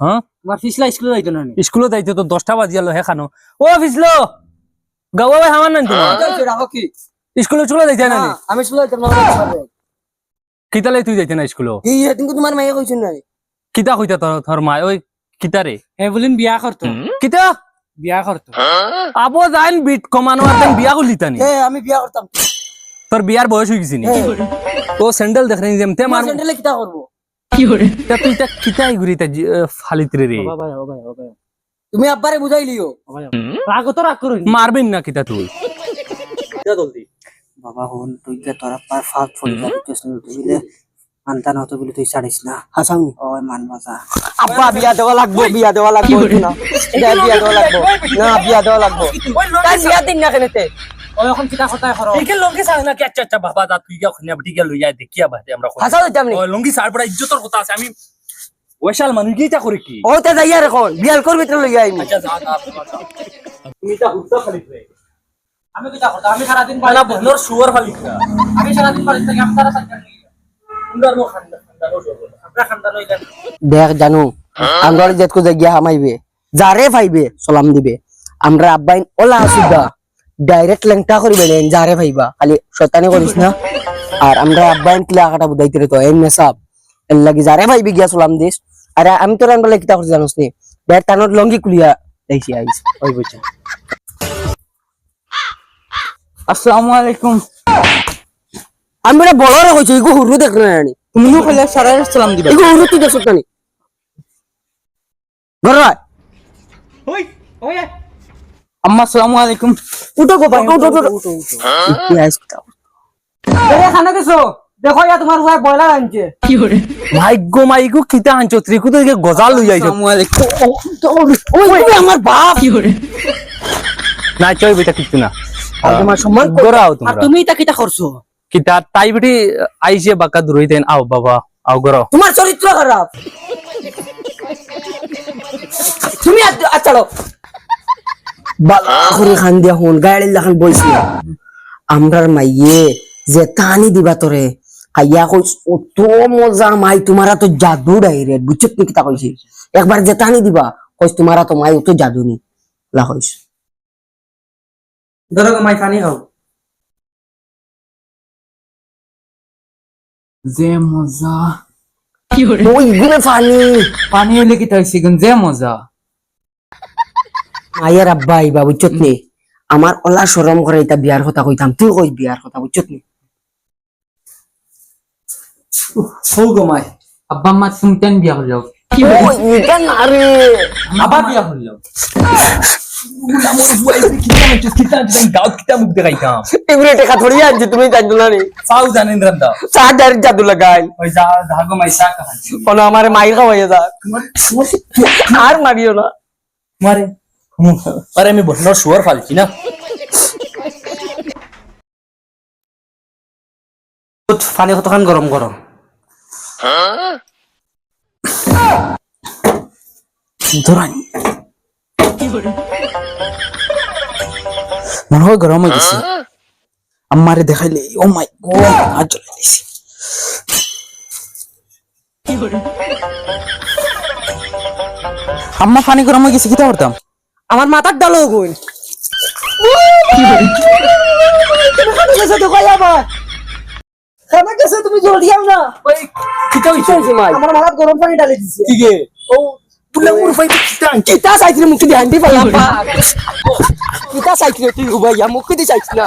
হ্যাঁ তোমার ফিসলা স্কুলে যাইতো না স্কুলে যাইতে তো 10টা বাজি গেল হে খানো ও ফিসলো গাওয়া ভাই হামান নাই তোমার রাখো কি স্কুলে চলে যাইতে না নি? আমি স্কুলে যাইতাম না কিতালে তুই যাইতে না স্কুলে এই কিন্তু তোমার মাইয়া কইছেন না কিতা কইতা তোর মা ওই কিতারে হে বলেন বিয়া করতো কিতা বিয়া করতো আবো যাইন বিট কমানো আর বিয়া করলিতানি আমি বিয়া করতাম তোর বিয়ার বয়স হয়ে গেছিনি ও স্যান্ডেল দেখ নি যেমতে মার স্যান্ডেলে কিটা করব তা তুই তা কিতাই ঘুরিতা ফালিতরে রে ভাই তুমি আব্বারে বুঝাই লিও রাগ তো রাগ করুন মারবেন না কিতা তুই জলদি বাবা হন তুই কে তোরা পার ফাট ফোন করতেছ না তুইলে মানতা না তো বলি তুই ছাড়িস না হাসামি ওই মান বাজা আব্বা বিয়া দেওয়া লাগবে না এটা বিয়া দেওয়া লাগবে না বিয়া দেওয়া লাগবে তাই বিয়া দিন না কেনেতে ওই এখন কিটা কথা করো ঠিক লঙ্গি সার না কি আচ্ছা আচ্ছা বাবা দা তুই গা খনিয়া ঠিক লই যাই দেখিয়া বাদে আমরা হাসা দিতাম নি ওই লঙ্গি সার বড় ইজ্জতর কথা আছে আমি ওইশাল মানুষ কিটা করে কি ও তে যাইয়া এখন বিয়াল করবে তো লই যাই আচ্ছা যা তুমি তা হুদ্দা খালি রে আমি কিটা কথা আমি সারা দিন বালা বহনর সুয়ার ফালি আমি সারা দিন বাড়িতে থেকে আমি তারা সাথে সুন্দর মো খান্দা আমরা খান্দা লই যান দেখ জানো আমরা যেতকো জায়গা হামাইবে যারে ভাইবে সালাম দিবে আমরা আব্বাইন ওলা আসুদা ডাইরেক্ট লেংটা করিবে না যারে ভাইবা খালি শয়তানি করিস না আর আমরা আব্বাইন কিলা কাটা বুঝাইতে রে তো এন মেসাব এর লাগি যারে ভাইবে গিয়া সালাম দিস আরে আমি তো রান বলে কিতা করতে জানোস নি দেখ তানোর লঙ্গি কুলিয়া দেইছি আইস ওই বুঝছ আসসালামু আলাইকুম আমি বড় বড়রে কইছি ইগো হুরু দেখ না নি তুমিও খালি সারা সালাম দিবা ইগো হুরু তুই দেখছ না বড় ওই ওই আম্মা আসসালামু আলাইকুম উঠো গো ভাই উঠো উঠো ইতিহাস কিতাব এরে খানা দেছো দেখো ইয়া তোমার ভাই বয়লার আনছে ভাগ্য মাইগো কিতা আনছো ত্রিকু তো গজাল লই যাইছো আসসালামু আলাইকুম ওই তুমি আমার বাপ না চই বেটা কিছু না তোমার সম্মান গরাও আর তোমরা তুমি তা কিটা করছো কিতা তাই বেটি আইছে বাকা দূরইতেন আও বাবা আও গরো তোমার চরিত্র খারাপ তুমি আচ্ছাড়ো বালা করে খান দিয়া হন গাড়ি লাখান বইছি আমরার মাইয়ে যে তানি দিবা তোরে হাইয়া কইস অত মজা মাই তোমারা তো জাদু ডাইরেক্ট বুঝছত নি কিতা কইছি একবার যে তানি দিবা কইস তোমারা তো মাই অত জাদু নি লা কইস ধরো মাই পানি খাও যে মজা ওই গুনে পানি পানি হইলে কি তাইছি গুন যে মজা মায়ের আব্বা আইবা বুঝছত নি আমার ওলা শরম করে এটা বিয়ার কথা কইতাম তুই কই বিয়ার কথা বুঝছত নি হো গো মাই আব্বা মা তুমি কেন বিয়া হলো ওই এটা না রে আবার বিয়া হলো আমার বুয়াই কিতা গাও কিতা মুখ দেখাইতাম এগুলো টাকা থড়ি আনছে তুমি জানো না রে সাউ জানেন রান্দা সাদার জাদু লাগাই ওই যা ধাগো মাইসা কাহানি কোন আমারে মাইর খাওয়াইয়া যা আর মারিও না মারে আরে আমি বহনর সুয়ার ফালছি না পানি কতখান গরম গরম ধরাই মনে হয় গরম হয়ে গেছে আমারে দেখাইলে ও মাই গড আজ জ্বলে দিছি আম্মা পানি গরম হয়ে গেছে কিতা করতাম আমার মাথার ডালো কই তুমি জলদি আও না ওই কিতা হইছে আমার মাথার গরম পানি ডালে দিছে কি গে ও পুলা মুর ফাই কিতা কিতা চাইছিলে মুখ দিয়ে হান্ডি পাইলাম কিতা চাইছিলে তুই ভাইয়া মুখ দিয়ে চাইছ না